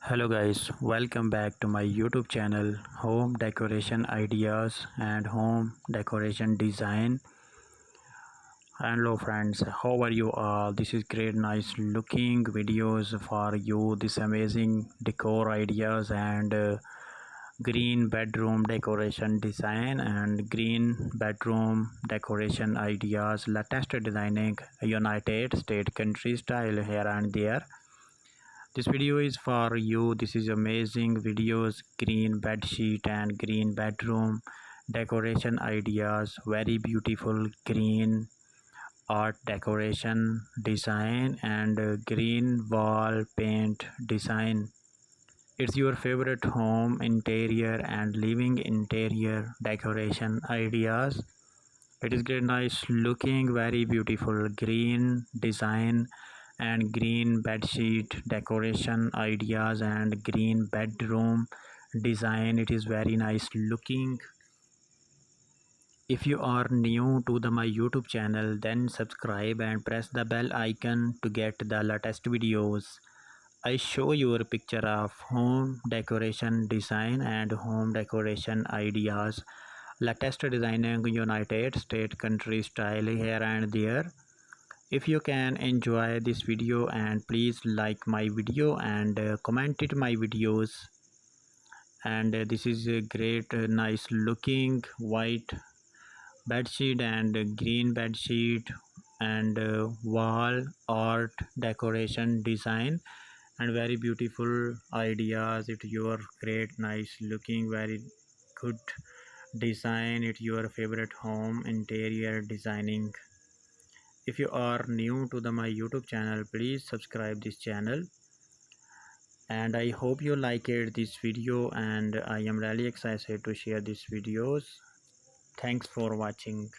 Hello guys, welcome back to my YouTube channel Home Decoration Ideas and Home Decoration Design. Hello friends, how are you all? This is great nice looking videos for you, this amazing decor ideas and green bedroom decoration design and green bedroom decoration ideas, latest designing United States country style here and there. This video is for you. This is amazing videos, green bed sheet and green bedroom decoration ideas, very beautiful green art decoration design and green wall paint design. It's your favorite home interior and living interior decoration ideas. It is great nice looking, very beautiful green design and green bedsheet decoration ideas and green bedroom design. It is very nice looking. If you are new to my YouTube channel, then subscribe and press the bell icon to get the latest videos. I show you a picture of home decoration design and home decoration ideas, latest designing United States country style here and there. If you can enjoy this video and please like my video and comment it my videos. And this is a great nice looking white bedsheet and green bedsheet and wall art decoration design and very beautiful ideas. It your great nice looking, very good design. It your favorite home interior designing. If you are new to my YouTube channel, please subscribe this channel. And I hope you like it this video, and I am really excited to share these videos. Thanks for watching.